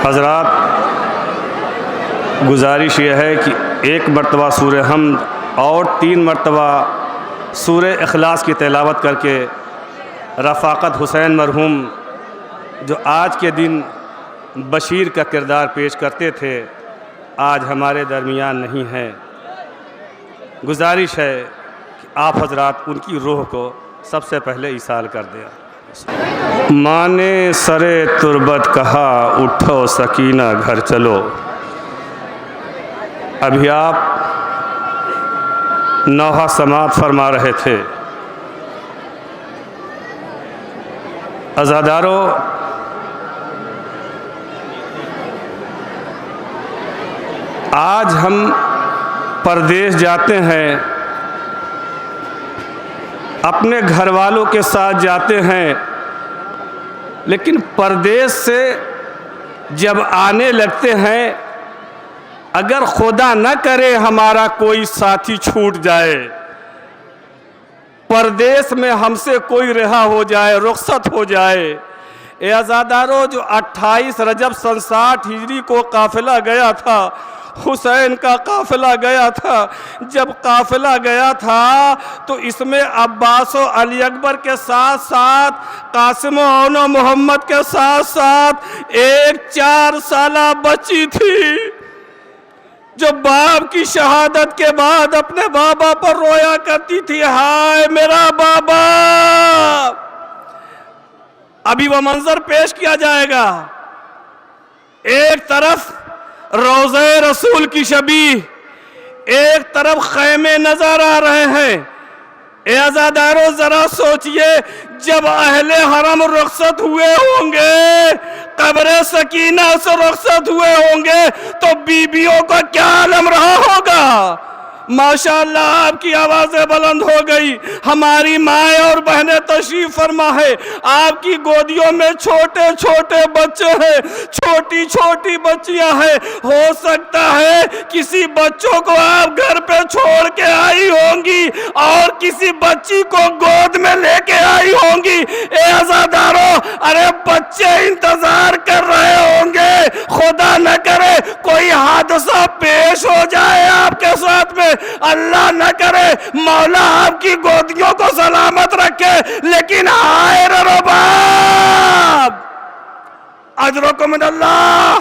حضرات، گزارش یہ ہے کہ ایک مرتبہ سورہ حمد اور 3 مرتبہ سورہ اخلاص کی تلاوت کر کے رفاقت حسین مرحوم جو آج کے دن بشیر کا کردار پیش کرتے تھے آج ہمارے درمیان نہیں ہیں، گزارش ہے کہ آپ حضرات ان کی روح کو سب سے پہلے ایصال کر دیں۔ ماں نے سرے تربت کہا اٹھو سکینہ گھر چلو۔ ابھی آپ نوحہ سماعت فرما رہے تھے۔ عزادارو، آج ہم پردیس جاتے ہیں، اپنے گھر والوں کے ساتھ جاتے ہیں، لیکن پردیس سے جب آنے لگتے ہیں، اگر خدا نہ کرے ہمارا کوئی ساتھی چھوٹ جائے، پردیس میں ہم سے کوئی رہا ہو جائے، رخصت ہو جائے، اے عزادارو، جو 28 رجب سن 60 ہجری کو قافلہ گیا تھا، حسین کا قافلہ گیا تھا، جب قافلہ گیا تھا تو اس میں عباس و علی اکبر کے ساتھ ساتھ قاسم و عون و محمد کے ساتھ ساتھ ایک 4 سالہ بچی تھی جو باپ کی شہادت کے بعد اپنے بابا پر رویا کرتی تھی، ہائے میرا بابا۔ ابھی وہ منظر پیش کیا جائے گا، ایک طرف روضہ رسول کی شبیہ، ایک طرف خیمے نظر آ رہے ہیں۔ اے عزادارو، ذرا سوچئے، جب اہل حرم رخصت ہوئے ہوں گے، قبر سکینہ سے رخصت ہوئے ہوں گے، تو بیویوں کا کیا عالم رہا ہوگا؟ ماشاءاللہ آپ کی آوازیں بلند ہو گئی۔ ہماری مائیں اور بہنیں تشریف فرما ہے، آپ کی گودیوں میں چھوٹے چھوٹے بچے ہیں، چھوٹی چھوٹی بچیاں ہیں، ہو سکتا ہے کسی بچوں کو آپ گھر پہ چھوڑ کے آئی ہوں گی اور کسی بچی کو گود میں لے کے آئی ہوں گی۔ اے عزادارو، ارے بچے انتظار کر رہے ہوں گے، خدا نہ کرے کوئی حادثہ پیش ہو جائے آپ کے ساتھ میں، اللہ نہ کرے، مولا آپ کی گودیوں کو سلامت رکھے، لیکن ہائے رباب، اجرکم من اللہ،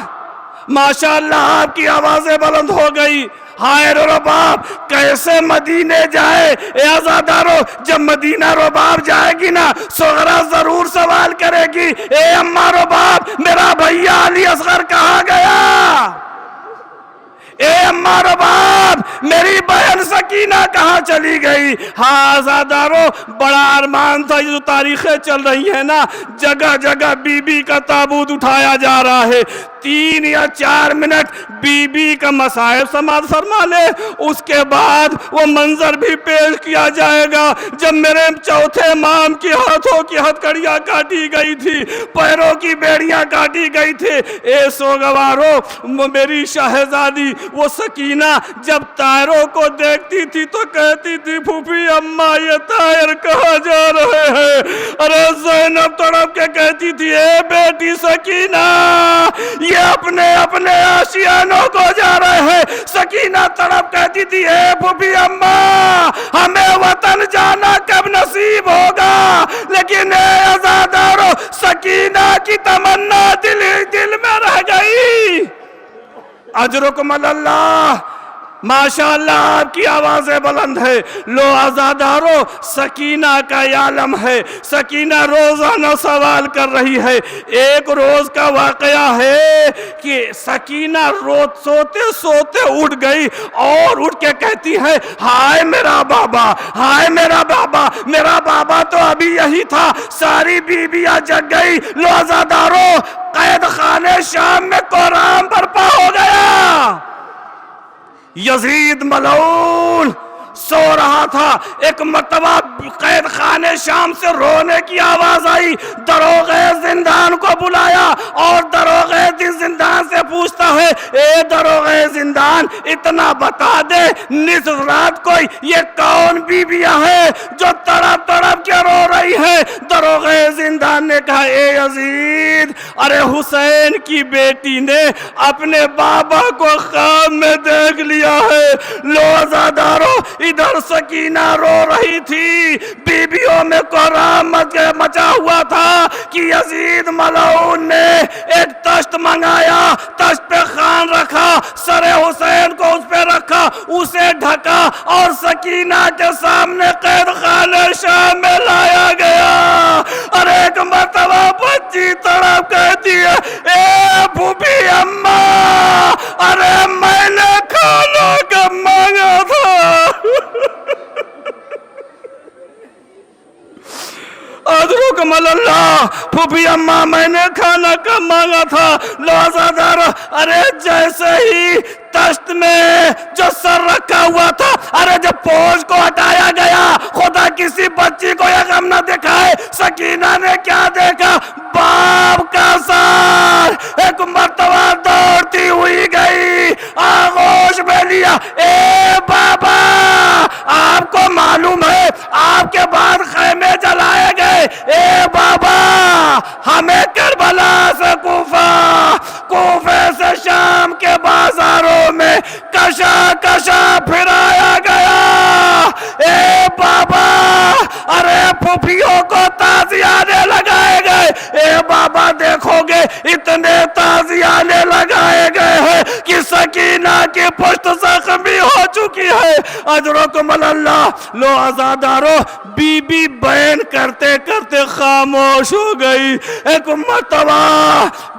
ماشاءاللہ آپ کی آوازیں بلند ہو گئی۔ ہائے رباب، کیسے مدینے جائے؟ اے عزادارو، جب مدینہ رباب جائے گی نا، سغرا ضرور سوال کرے گی، اے اماں رباب، میرا بھیا علی اصغر کہاں گیا؟ اے اماں رباب، میری بہن سکینہ کہاں چلی گئی؟ ہاں عزادارو، بڑا ارمان تھا، یہ جو تاریخیں چل رہی ہیں نا، جگہ جگہ بی بی کا تابوت اٹھایا جا رہا ہے، 3 یا 4 منٹ بی بی کا مصائب سماعت فرما لے، اس کے بعد وہ منظر بھی پیش کیا جائے گا جب میرے چوتھے امام کی ہاتھوں کی ہتھکڑیاں کاٹی گئی تھی، پیروں کی بیڑیاں کاٹی گئی تھی۔ اے سوگوارو، میری شہزادی وہ سکینہ جب طائروں کو دیکھتی تھی تو کہتی تھی، پھوپھی اماں یہ طائر کہاں جا رہے ہیں؟ ارے زینب تڑپ کے کہتی تھی، اے بیٹی سکینہ، یہ اپنے اپنے آشیانوں کو جا رہے ہیں۔ سکینہ تڑپ کہتی تھی، اے پھوپھی اماں، ہمیں وطن جانا کب نصیب ہوگا؟ لیکن اے عزادارو، سکینہ کی تمنا دل میں رہ گئی۔ اجرکم اللہ، ماشاءاللہ آپ کی آوازیں بلند ہے۔ لو عزادارو، سکینہ کا یہ عالم ہے، سکینہ روزانہ سوال کر رہی ہے۔ ایک روز کا واقعہ ہے کہ سکینہ سوتے سوتے اٹھ گئی اور اٹھ کے کہتی ہے، ہائے میرا بابا، ہائے میرا بابا، میرا بابا تو ابھی یہی تھا۔ ساری بیویاں جگ گئی۔ لو عزادارو، قید خانے شام میں قرآن برپا ہو گیا۔ یزید ملعون سو رہا تھا، ایک مرتبہ قید خانے شام سے رونے کی آواز آئی، دروغے زندان کو بلایا اور دروغے زندان سے پوچھتا ہے اے دروغے زندان اتنا بتا دے نصف رات کو یہ کون بیویاں ہیں جو تڑپ تڑپ کے رو رہی ہے؟ دروغے زندان نے کہا اے یزید ارے حسین کی بیٹی نے اپنے بابا کو خواب میں دیکھ لیا ہے۔ لو عزادارو ادھر سکینہ رو رہی تھی، بیویوں میں قرآن مچا ہوا تھا کہ یزید ملعون نے ایک تشت منگایا، تشت پہ خان رکھا، سر حسین کو اس پہ رکھا، اسے ڈھکا اور سکینہ کے سامنے قید خانہ شام میں لایا گیا۔ اور ایک مرتبہ بچی تڑپ کہتی ہے اے پھوپھی اماں ارے میں نے کھانا کب مانگا تھا؟ ادرکم اللہ پھوپھی اماں میں نے کھانا کب مانگا تھا؟ لو عزادار ارے جیسے ہی تشت میں جو سر رکھا ہوا تھا، ارے جب پوش کو ہٹایا گیا، خدا کسی بچی کو یہ غم نہ دکھائے، سکینہ نے کیا دیکھا؟ باپ کا سر ایک مرتبہ دوڑتی ہوئی گئی، آغوش میں لیا، اے بابا آپ کو معلوم ہے آپ کے بعد خیمے جلائے گئے، اے بابا ہمیں کربلا سے کوفے سے شام کے بازاروں میں کشا کشا پھرایا گیا، اے بابا ارے پھوپھیوں کو تازیانے لگائے گئے، اے بابا دیکھو گے اتنے تازیانے لگائے گئے ہیں کہ سکینہ کی پشت زخمی ہو چکی ہے۔ اجرکم اللہ لو عزادارو بی بی بیان کرتے کرتے خاموش ہو گئی۔ ایک مرتبہ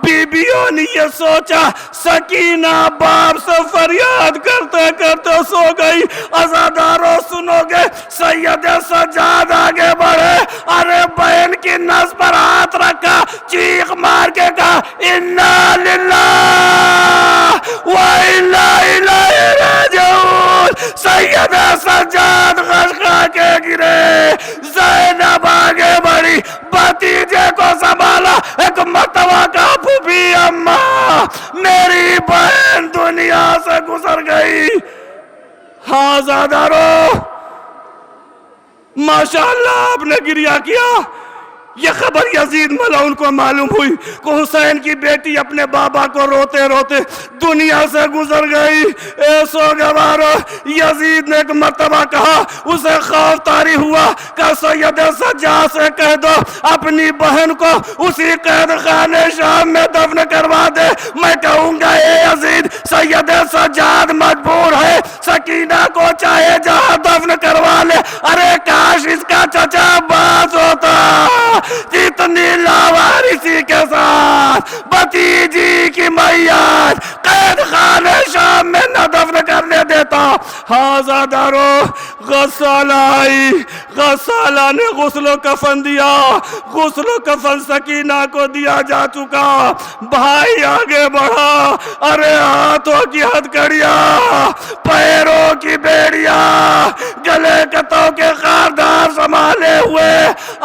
بیویوں نے یہ سوچا، سکینہ باپ سے فریاد کرتے کرتے سو گئی۔ عزاداروں سنو گے، سید سجاد آگے بڑھے، ارے بہن کی نس پر ہاتھ رکھا، چیخ مار کے کہا انا للہ و انا الیہ راجعون۔ سید سجاد غشقا کے گرے، زینب آگے بڑھی، بھتیجے کو سنبھالا، ایک مرتبہ کہا پھوپھی اماں میری بہن دنیا سے گزر گئی۔ ہاں عزادارو ماشاءاللہ آپ نے گریہ کیا۔ یہ خبر یزید ملعون کو معلوم ہوئی کہ حسین کی بیٹی اپنے بابا کو روتے روتے دنیا سے گزر گئی۔ اے سوگوارو یزید نے ایک مرتبہ کہا، اسے خوف طاری ہوا کہ سید سجاد سے کہہ دو اپنی بہن کو اسی قید خانے شام میں دفن کروا دے۔ میں کہوں گا اے یزید سید سجاد مجبور ہے، سکینہ کو چاہے جہاں دفن کروا لے۔ ارے کاش اس کا چچا باز ہوتا، جتنی لاوارثی کے ساتھ بھتیجی کی میت قید خانے شام میں نہ دفن کرنے دیتا۔ ہاں عزادارو غسالہ آئی، غسالہ نے غسل و کفن دیا، غسل و کفن سکینہ کو دیا جا چکا۔ بھائی آگے بڑھا، ارے ہاتھوں کی ہتھکڑیاں، پیروں کی بیڑیاں، گلے کتوں کے خاردار سنبھالے ہوئے،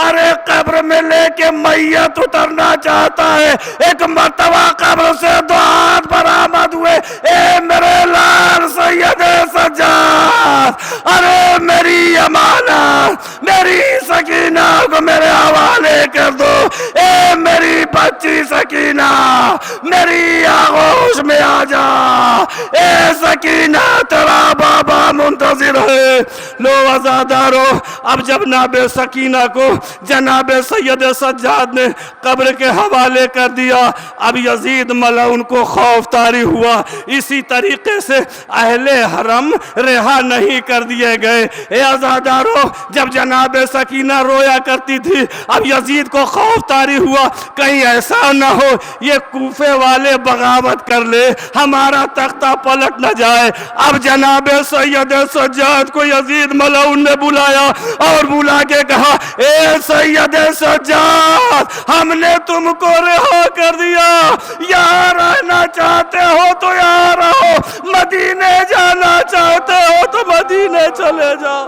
ارے قبر میں لے کے میت اترنا چاہتا ہے۔ ایک مرتبہ قبر سے دو ہاتھ برآمد ہوئے، اے میرے لال سید سجاد، ارے میری امانت میری سکینہ کو میرے حوالے کر دو، اے میری بچی سکینہ میری آغوش میں آ جا، اے سکینہ تیرا بابا منتظر ہے۔ لو عزادارو اب جناب سکینہ کو جناب سید سجاد نے قبر کے حوالے کر دیا۔ اب یزید ملعون کو خوف طاری ہوا، اسی طریقے سے اہل حرم رہا نہیں کر دیے گئے۔ اے عزادارو جب جناب سکینہ رویا کرتی تھی، اب یزید کو خوف طاری ہوا کہیں ایسا نہ ہو یہ کوفے والے بغاوت کر لے، ہمارا تختہ پلٹ نہ جائے۔ اب جناب سید سجاد کو یزید ملعون نے بلایا اور بلا کے کہا، اے سید سجاد ہم نے تم کو رہا کر دیا، یہاں رہنا چاہتے ہو تو یہاں رہو، مدینے جانا چاہتے ہو تو مدینے چلے جاؤ۔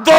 2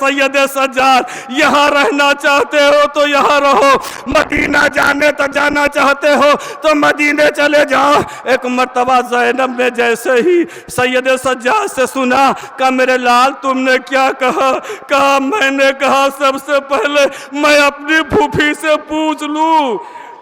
سید سجاد یہاں رہنا چاہتے ہو تو یہاں رہو، مدینہ جانا چاہتے ہو تو مدینے چلے جاؤ۔ ایک مرتبہ زینب نے جیسے ہی سید سجاد سے سنا کہ میرے لال تم نے کیا کہا؟ کہا میں نے کہا سب سے پہلے میں اپنی پھوپھی سے پوچھ لوں۔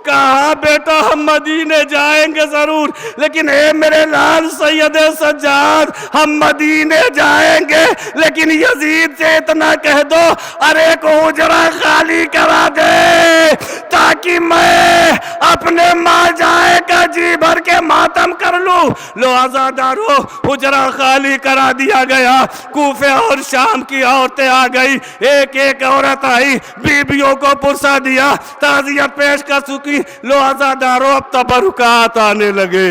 کہا بیٹا ہم مدینے جائیں گے ضرور، لیکن اے میرے لال سید سجاد ہم مدینے جائیں گے، لیکن یزید سے اتنا کہہ دو ارے کو حجرہ خالی کرا دے تاکہ میں اپنے ماں جائے کا جی بھر کے ماتم کر لوں۔ لو آزادارو حجرہ خالی کرا دیا گیا، کوفے اور شام کی عورتیں آ گئی، ایک ایک عورت آئی، بیبیوں کو پرسا دیا، تعزیت پیش کر چکی۔ لو آزادارو اب تبرکات آنے لگے،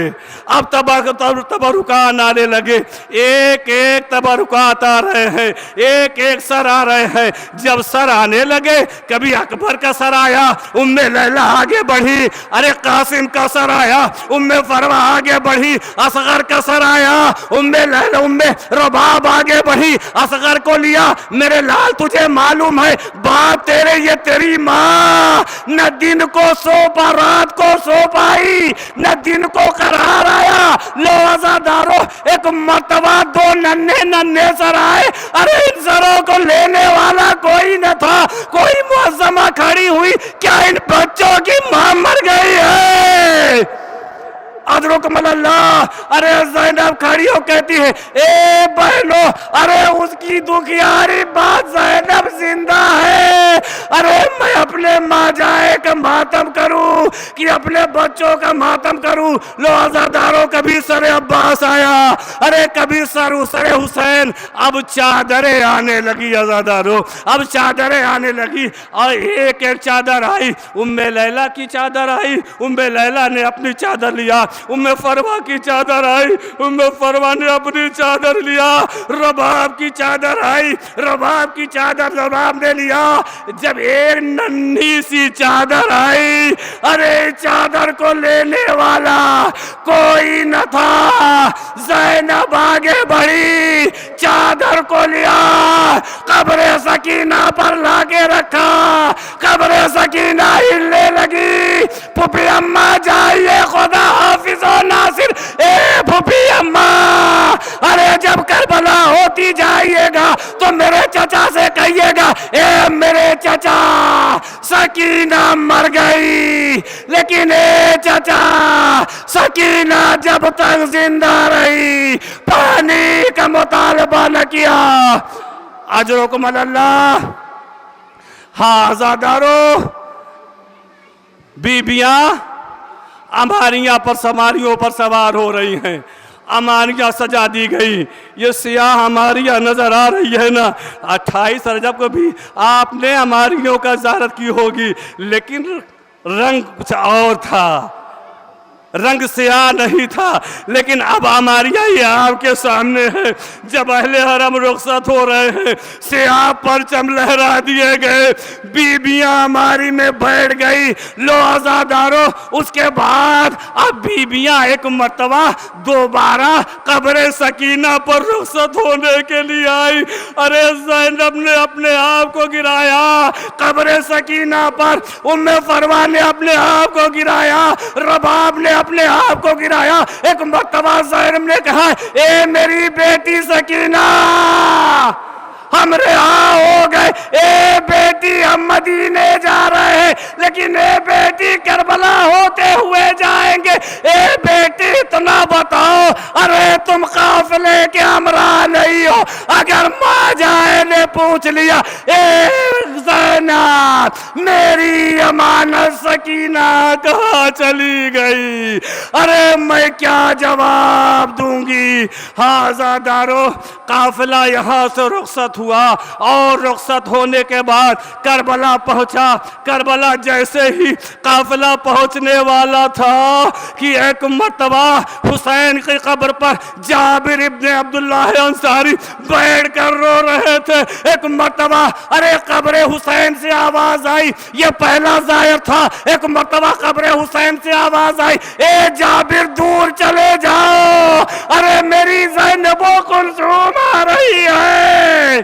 اب تبرکات آنے لگے، ایک ایک تبرکات آ رہے ہیں، ایک ایک سر آ رہے ہیں۔ جب سر آنے لگے کبھی اکبر کا سر آیا، ام لیلہ آگے بڑھی، ارے قاسم کا سر آیا، ام فروا آگے بڑھی، اصغر کا سر آیا، ام لیلہ ام رباب آگے بڑھی، اصغر کو لیا۔ میرے لال تجھے معلوم ہے باپ تیرے یہ تیری ماں نہ دن کو سو پا رات کو سو پائی، نہ دن کو قرار آیا۔ لو عزادارو ایک مرتبہ دو ننھے سر آئے، ارے ان سروں کو لینے والا کوئی نہ تھا، کوئی معظمہ کھڑی ہوئی، کیا ان بچوں کی ماں مر گئی ہے؟ ادرکم اللہ۔ ارے زینب کھڑی ہو کہتی ہے اے بہنو، ارے اس کی دکھیاری بات زینب زندہ ہے، ارے میں اپنے ماں جائے کا ماتم کروں کہ اپنے بچوں کا ماتم کروں۔ لو عزادارو کبھی سر عباس آیا، ارے کبھی سر حسین، اب چادریں آنے لگی عزادارو، اب چادریں آنے لگی، اور ایک ایک چادر آئی، ام لیلہ کی چادر آئی، ام لیلہ نے اپنی چادر لیا، ام فروا کی چادر آئی، ام فروا نے اپنی چادر لیا، رباب کی چادر آئی، رباب کی چادر رباب نے لیا۔ جب ایک ننھی سی چادر آئی، ارے چادر کو لینے والا کوئی نہ تھا، زینب آگے بڑھی، چادر کو لیا، قبر سکینہ پر لا کے رکھا، قبر سکینہ ہلنے لگی۔ پھوپھی اماں جائیے خدا حافظ و ناصر، اے پھوپھی اماں ارے جب کربلا ہوتی جائیے گا تو میرے چچا سے کہیے گا اے میرے چچا سکینہ مر گئی، لیکن اے چچا سکینہ جب تک زندہ رہی پانی کا مطالبہ نہ کیا۔ اجرکم اللہ۔ ہاں عزادارو بیبیاں اماریاں پر سواریوں پر سوار ہو رہی ہیں، اماریاں سجا دی گئی، یہ سیاہ اماریاں نظر آ رہی ہے نا، 28 رجب کو بھی آپ نے اماریوں کا زیارت کی ہوگی، لیکن رنگ کچھ اور تھا، رنگ سیاہ نہیں تھا، لیکن اب اماریاں یہ آپ کے سامنے ہے۔ جب اہل حرم رخصت ہو رہے ہیں، سیاہ پرچم لہرا دیے گئے، بیبیاں اماری میں بیٹھ گئی۔ لو عزادارو اس کے بعد اب بیبیاں ایک مرتبہ دوبارہ قبر سکینہ پر رخصت ہونے کے لیے آئی۔ ارے زینب نے اپنے آپ کو گرایا قبر سکینہ پر، ام فروا نے اپنے آپ کو گرایا، رباب نے اپنے آپ کو گرایا۔ ایک مرتبہ زینب نے کہا اے میری بیٹی سکینہ ہم رہا ہو گئے، اے بیٹی ہم مدینے جا رہے ہیں، لیکن اے بیٹی کربلا ہوتے ہوئے جائیں گے، اے بیٹی اتنا بتاؤ ارے تم قافلے کے ہمراہ نہیں ہو؟ اگر ماں جائے نے پوچھ لیا اے زینب میری امانت سکینہ کہاں چلی گئی، ارے میں کیا جواب دوں گی؟ ہاں عزادارو قافلہ یہاں سے رخصت ہوا، اور رخصت ہونے کے بعد کربلا پہنچا۔ کربلا جیسے ہی قافلہ پہنچنے والا تھا کہ ایک مرتبہ حسین کی قبر پر جابر ابن عبداللہ انصاری بیٹھ کر رو رہے تھے۔ ایک مرتبہ ارے قبر حسین سے آواز آئی، یہ پہلا زائر تھا، ایک مرتبہ قبر حسین سے آواز آئی اے جابر دور چلے جاؤ، ارے میری زینب و کلثوم آ رہی ہے۔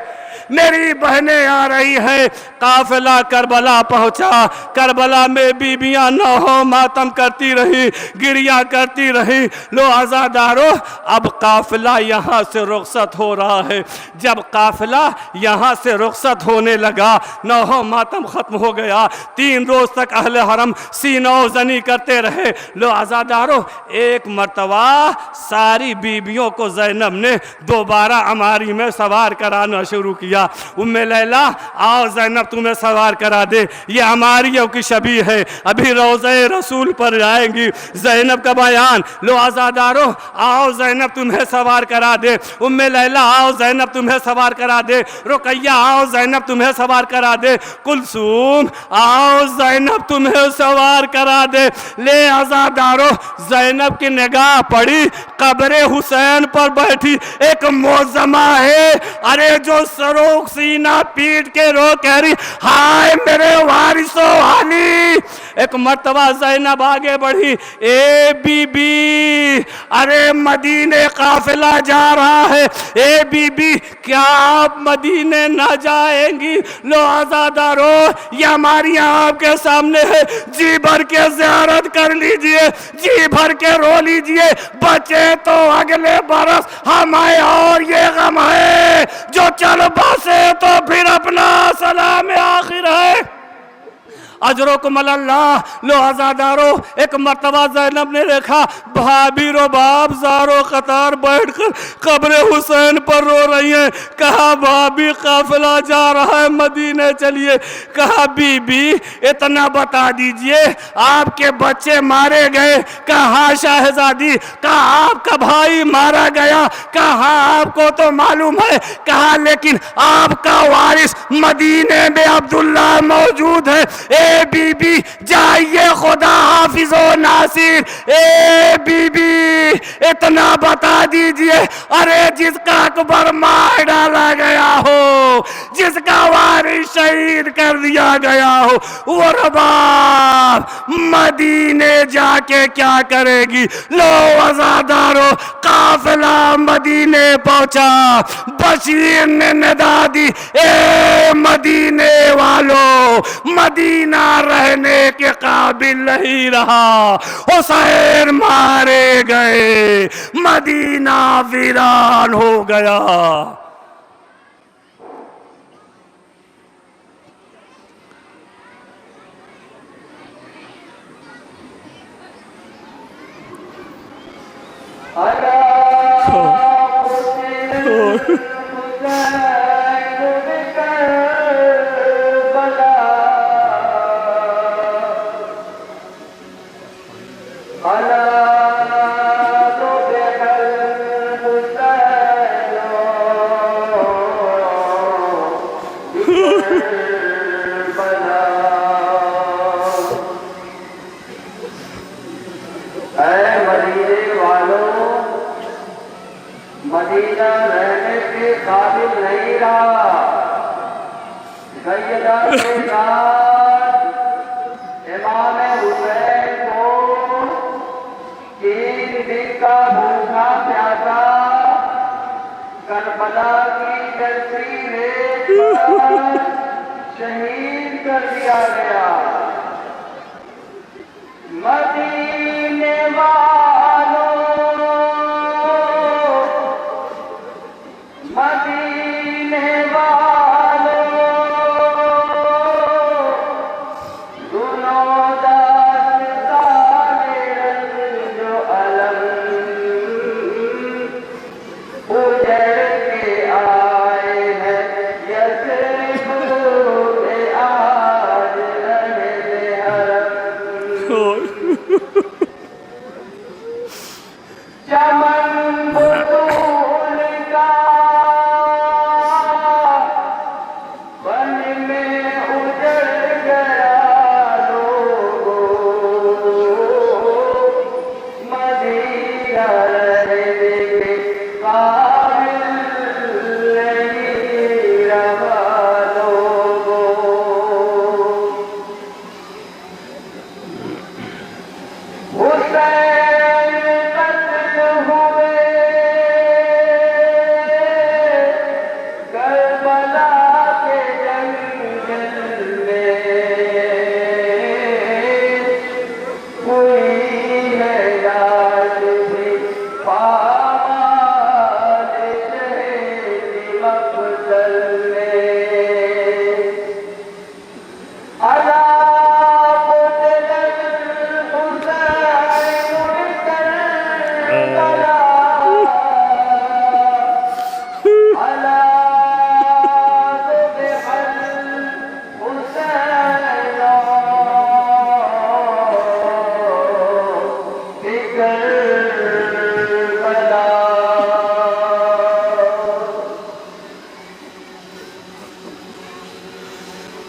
میری بہنیں آ رہی ہیں. قافلہ کربلا پہنچا. کربلا میں بیبیاں نوحہ ماتم کرتی رہی, گریہ کرتی رہی. لو عزادارو, اب قافلہ یہاں سے رخصت ہو رہا ہے. جب قافلہ یہاں سے رخصت ہونے لگا, نوحہ ماتم ختم ہو گیا. 3 روز تک اہل حرم سینہ و زنی کرتے رہے. لو عزادارو, ایک مرتبہ ساری بیبیوں کو زینب نے دوبارہ عماری میں سوار کرانا شروع کیا. ام لیلہ, آؤ زینب تمہیں سوار کرا دے, یہ عماریوں کی شبیہ ہے, ابھی روضہ رسول پر جائیں گی. زینب کا بیان, لو عزادارو آؤ زینب تمہیں سوار کرا دے. ام لیلہ, آؤ زینب تمہیں سوار کرا دے. رقیہ, آؤ زینب تمہیں سوار کرا دے. کلثوم, آؤ زینب تمہیں سوار کرا دے. لے عزادارو, زینب کی نگاہ پڑی, قبر حسین پر بیٹھی ایک معظمہ ہے, ارے جو سروخ سینہ پیٹ کے رو کہہ رہی, ہائے میرے وارثو علی. ایک مرتبہ زینب آگے بڑھی, اے بی بی, ارے مدینے قافلہ جا رہا ہے, اے بی بی کیا آپ مدینے نہ جائیں گی؟ لو عزادارو, یہ ہماری آپ کے سامنے ہے, جی بھر کے زیارت کر لیجئے, جی بھر کے رو لیجئے, بچے تو اگلے برس ہمیں اور یہ غم ہے, جو چل بسے تو پھر اپنا سلام آخر ہے. اجرکم اللہ. لو عزادارو, ایک مرتبہ زینب نے دیکھا بھابی رباب زارو قطار بیٹھ کر قبر حسین پر رو رہی ہیں. کہا بھابی قافلہ جا رہا ہے, مدینے چلیے. کہا بی بی اتنا بتا دیجئے, آپ کے بچے مارے گئے؟ کہا شہزادی. کہا آپ کا بھائی مارا گیا؟ کہا آپ کو تو معلوم ہے. کہا لیکن آپ کا وارث مدینے میں عبداللہ موجود ہے. اے بی بی جائیے, خدا حافظ و ناصر. اے بی بی اتنا بتا دیجئے, ارے جس کا اکبر مار ڈالا گیا ہو, جس کا وارث شہید کر دیا گیا ہو, وہ رباب مدینے جا کے کیا کرے گی؟ لو عزادارو, قافلہ مدینے پہنچا. بشیر نے ندا دی, اے مدینے والو, مدینہ رہنے کے قابل نہیں رہا, حسین مارے گئے, مدینہ ویران ہو گیا. مدینہ رہنے کے قابل نہیں رہا. سیدہ کے ساتھ امام حسین کو 3 دن کا بھوکا پیاسا کربلا کی جلتی ریت پر شہید کر دیا گیا. مدینے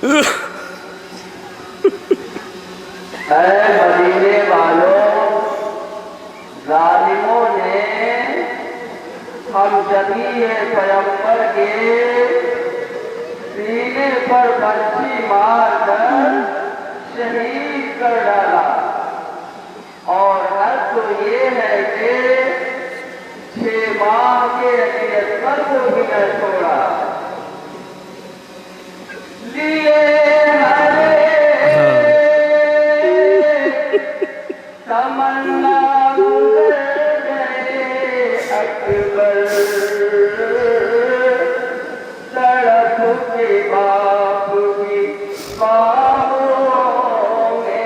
اے مدینے والوں، ظالموں نے ہم جبھی پیغمبر کے سینے پر برچھی مار کر شہید کر ڈالا، اور حد تو یہ ہے کہ 6 ماہ کے اکبر کو بھی نہ چھوڑا۔ لیے تمنا گزر گئے اکبر، تڑپ کے باپ کی باہوں میں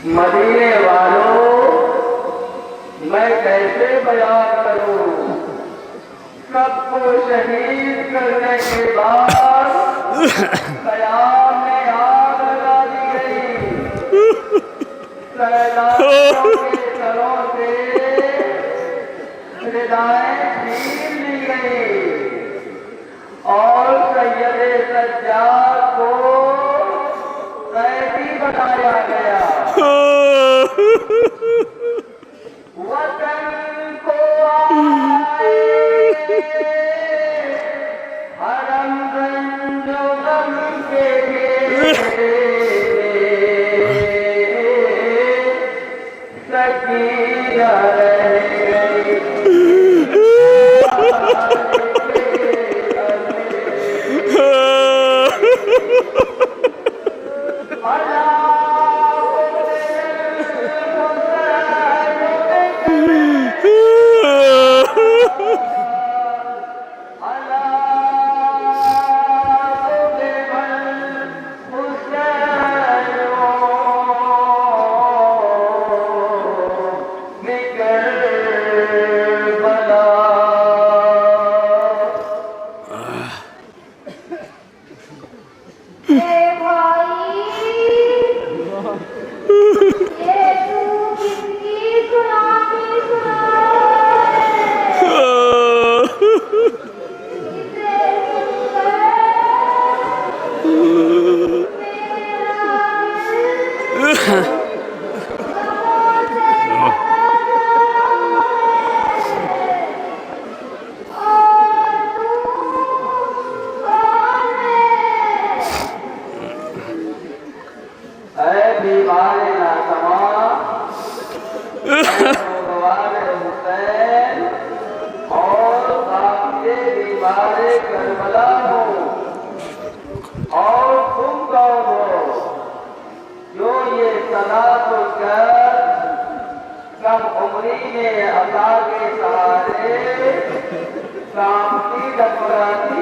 مدینے والوں، میں کیسے بیان کروں؟ سب کو شہید کرنے کے بعد قیام میں آگ لگا دی گئی، سیلانیوں کے سروں سے ردائیں چھین لی گئی، اور سید سجاد کو قیدی بنایا گیا۔ وطن کو آئے حرم گنج و غم کے گھیرے، سکینہ رہ گئی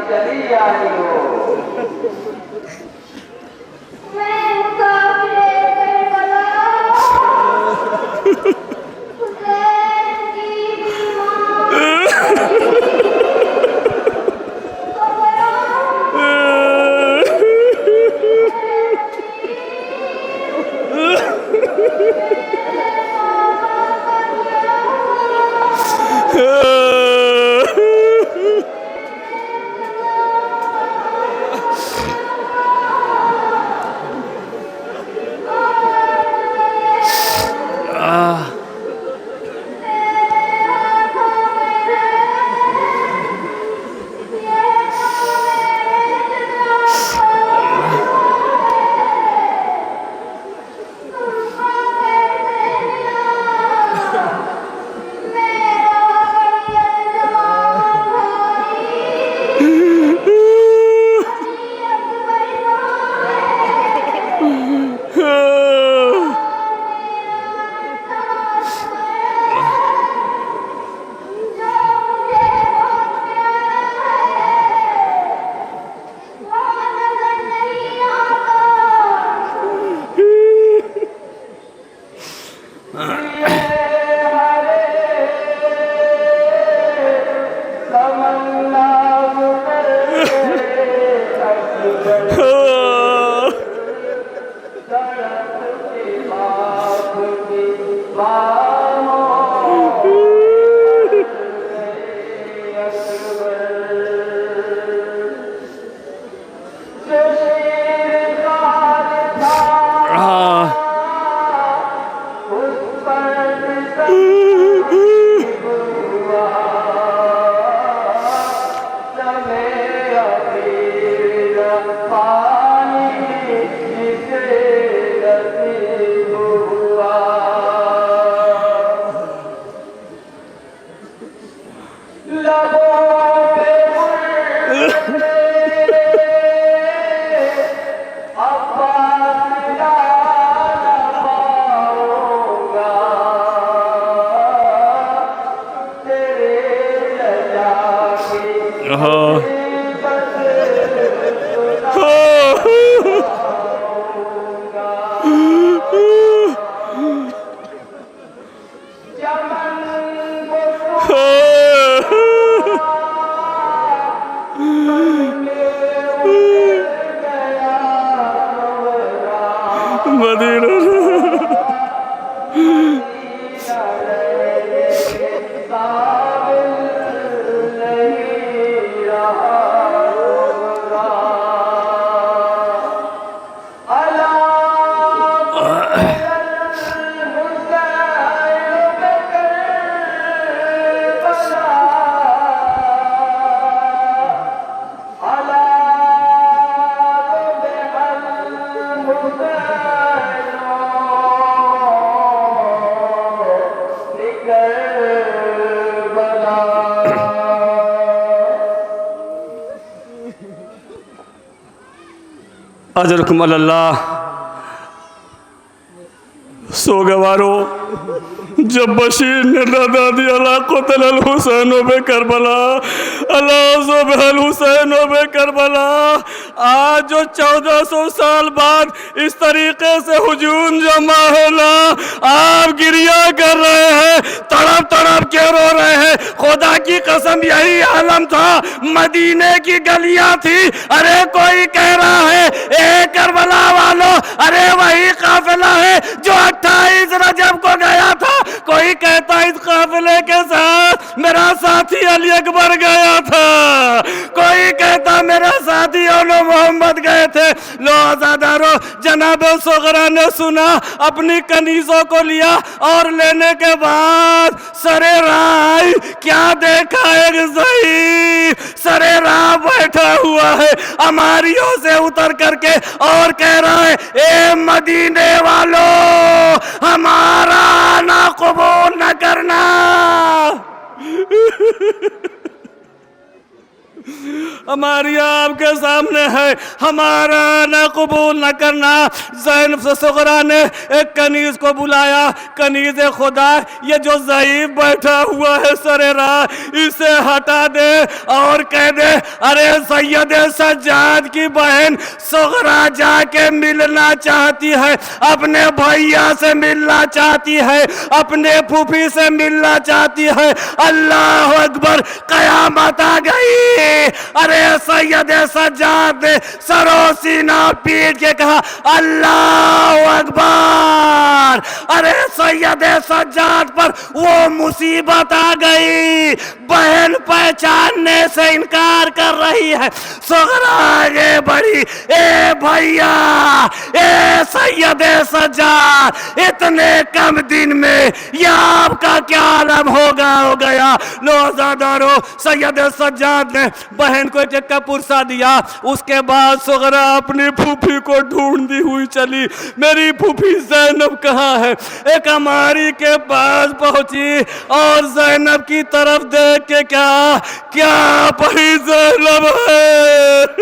چلی آئی ہو۔ اجرکم اللہ. سوگوارو جب بشیر نے رضا دی اللہ قتل الحسین بے کربلا، اللہ صبح الحسین بے کربلا. آج جو 1400 سال بعد اس طریقے سے ہجوم جمع ہے نا، آپ گریہ کر رہے ہیں، تڑپ تڑپ کے رو رہے ہیں. خدا کی قسم یہی عالم تھا، مدینے کی گلیاں تھی. ارے کوئی کہہ رہا ہے اے کربلا والو، ارے وہی قافلہ ہے جو 28 رجب کو گیا تھا. کوئی کہتا اس قافلے کے ساتھ میرا ساتھی علی اکبر گیا تھا، کوئی کہتا میرا ساتھی اولو محمد گئے تھے. لو آزادارو، جناب صغرا نے سنا، اپنی کنیزوں کو لیا اور لینے کے بعد سرے راہ کیا دیکھا ایک ضعیف سرے راہ بیٹھا ہوا ہے اماریوں سے اتر کر کے اور کہہ رہا ہے اے مدینے والو، ہمارا نہ قبول نہ کرنا. ہماری آپ کے سامنے ہے، ہمارا نہ قبول نہ کرنا. زینب صغرا نے ایک کنیز کو بلایا، کنیز خدا یہ جو ضعیف بیٹھا ہوا ہے سر راہ، اسے ہٹا دے اور کہہ دے ارے سید سجاد کی بہن صغرا جا کے ملنا چاہتی ہے، اپنے بھائیا سے ملنا چاہتی ہے، اپنے پھوپھی سے ملنا چاہتی ہے. اللہ اکبر، قیامت آ گئی. ارے سید سجاد نے سرو سینہ پیٹ کے کہا اللہ اکبر. ارے سید سجاد پر وہ مصیبت آ گئی، بہن پہچاننے سے انکار کر رہی ہے. صغرا آگے بڑھی، اے بھائیا، اے سید سجاد، اتنے کم دن میں یہ آپ کا کیا عالم ہو گیا. نوزادارو، سید سجاد نے بہن کو چکا پرسا دیا. اس کے بعد صغرا اپنی پھوپھی کو ڈھونڈتی ہوئی چلی. میری پھوپھی زینب کہاں ہے؟ ایک اماری کے پاس پہنچی اور زینب کی طرف دیکھ کے کیا پہی زینب ہے؟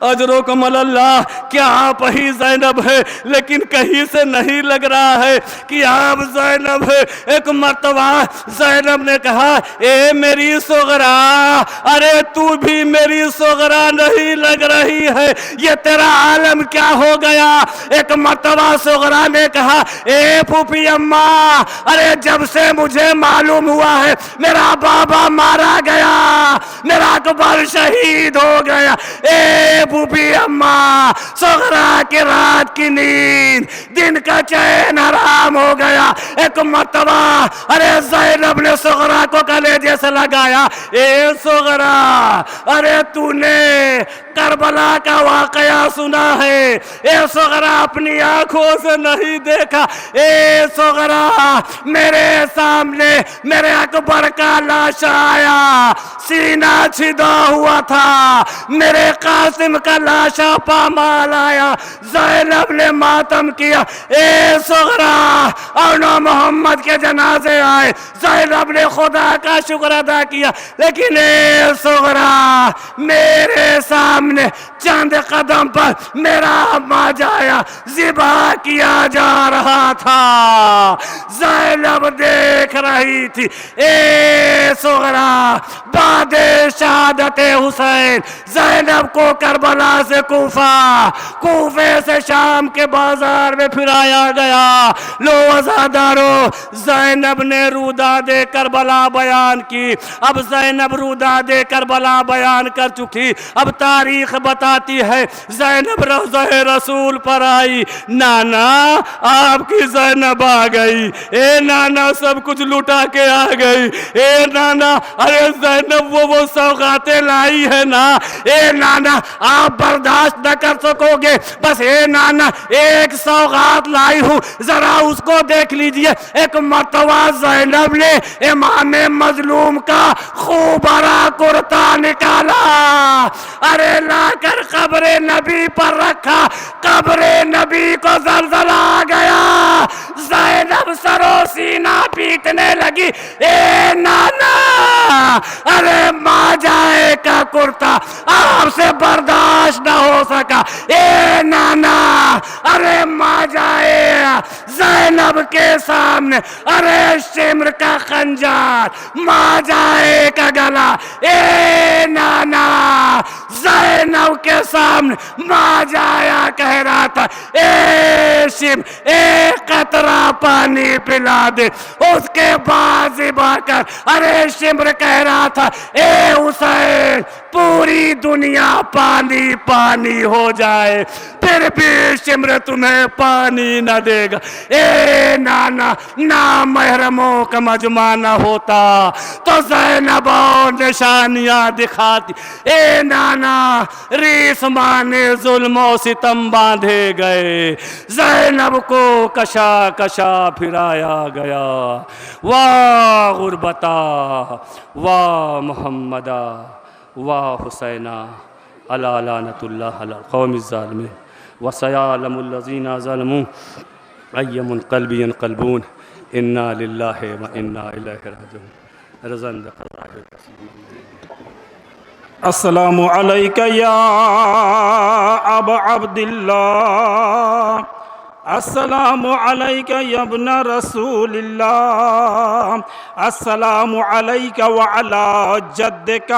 اجرکم اللہ، کیا آپ ہی زینب ہے؟ لیکن کہیں سے نہیں لگ رہا ہے کہ آپ زینب ہے. ایک مرتبہ زینب نے کہا اے میری صغرا، ارے تو بھی میری صغرا نہیں لگ رہی ہے، یہ تیرا عالم کیا ہو گیا؟ ایک مرتبہ صغرا نے کہا اے پھوپھی اماں، ارے جب سے مجھے معلوم ہوا ہے میرا بابا مارا گیا، میرا اکبر شہید ہو گیا، اے پھوپھی اماں، صغرا کی رات کی نیند، دن کا چین حرام ہو گیا. ایک مرتبہ ارے زینب نے صغرا کو کلیجے سے لگایا، اے صغرا، ارے تو نے کربلا کا واقعہ سنا ہے؟ اے صغرا اپنی آنکھوں سے نہیں دیکھا؟ اے صغرا میرے سامنے میرے اکبر کا لاش آیا، سینہ چھدا ہوا تھا، میرے قاسم کا لاشا پامال آیا، زینب نے ماتم کیا، اے صغرا اور نو محمد کے جنازے آئے، زینب نے خدا کا شکر ادا کیا، لیکن اے صغرا میرے سامنے چند قدم پر میرا ماجایا ذبح کیا جا رہا تھا، زینب دیکھ رہی تھی۔ اے صغرا بعد شہادت حسین زینب کو کربلا سے کوفے سے شام کے بازار میں پھرایا گیا۔ لو عزادارو، زینب نے روداد کربلا بیان کی۔ اب زینب روداد کربلا بیان کر چکی، اب تاریخ بتاتی ہے زینب روضہ رسول پر آئی، نانا آپ کی زینب آ گئی، اے نانا سب کچھ لٹا کے آ گئی، اے نانا ارے زینب وہ سوغاتیں لائی ہے نا، اے نانا آپ برداشت نہ کر سکو گے، بس اے نانا ایک سوغات لائی ہوں ذرا اس کو دیکھ لیجئے۔ ایک مرتبہ زینب نے امام مظلوم کا خوبرا کرتا نکالا، ارے لا کر قبر نبی پر رکھا، قبر نبی کو زلزلہ آ گیا، زینب سرو سینہ پیٹنے لگی، اے نانا ارے ماجائے کا کرتا آپ سے برداشت نہ ہو سکا، اے نانا ارے ماجائے زینب کے سامنے، ارے شمر کا خنجر ماجائے کا گلا، اے نانا زینب کے سامنے ماجایا کہہ رہا تھا، اے شمر ایک قطرہ پانی پلا دے، اس کے بعد ذبح کر۔ ارے شمر کہہ رہا تھا، اے حسین پوری دنیا پانی پانی ہو جائے پھر بھی شمر تمہیں پانی نہ دے گا، اے نانا نامحرموں کا مجمع نہ ہوتا تو زینب اور نشانیاں دکھاتی، اے نانا ریسمان ظلم و ستم باندھے گئے، زینب کو کشا کشا پھرایا گیا، واہ غربتا واہ محمدہ واہ حسینہ، الا لعنت اللہ علی القوم الظالمین وسیعلم الذین ظلموا ای منقلب ینقلبون، انا للہ و انا الیہ راجعون۔ رضاً بقضاء السلام علیک یا ابا عبداللہ، السلام علیک یا ابن رسول اللہ، السلام علیک وعلی جدک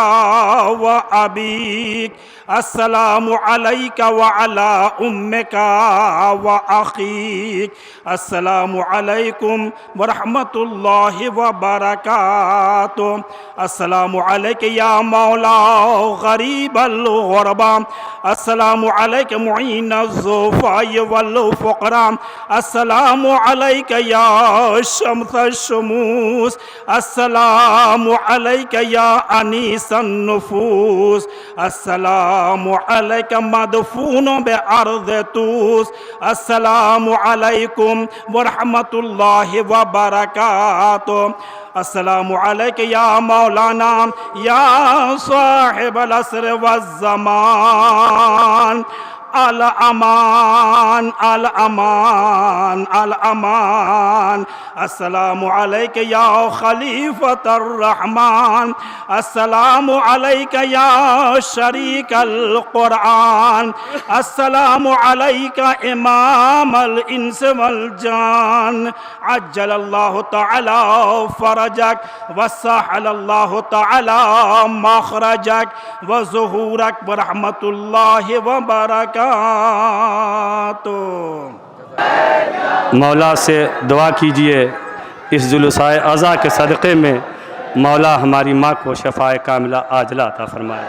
و ابیک، السلام علیک وعلی امک و اخیک، السلام علیکم ورحمۃ اللہ وبرکاتہ، السلام علیک یا مولا غریب الغربا، السلام علیک معین الضعفاء والفقراء، السلام علیک یا شمس الشموس، السلام علیک یا انیس النفوس، السلام علیک مدفون بارض توس، السلام علیکم ورحمۃ اللہ وبرکاتہ، السلام علیک یا مولانا یا صاحب العصر والزمان، الامان الامان الامان، السلام علیک یا خلیفۃ الرحمن، السلام علیک یا شریک القرآن، السلام علیک امام الانس والجان، عجل اللہ تعالی فرجک وسهل اللہ تعالی مخرجک وظہورک برحمت اللہ وبرکاتہ۔ مولا سے دعا کیجئے اس جلوسائے عزا کے صدقے میں مولا ہماری ماں کو شفاء کاملہ عاجلہ عطا فرمائے۔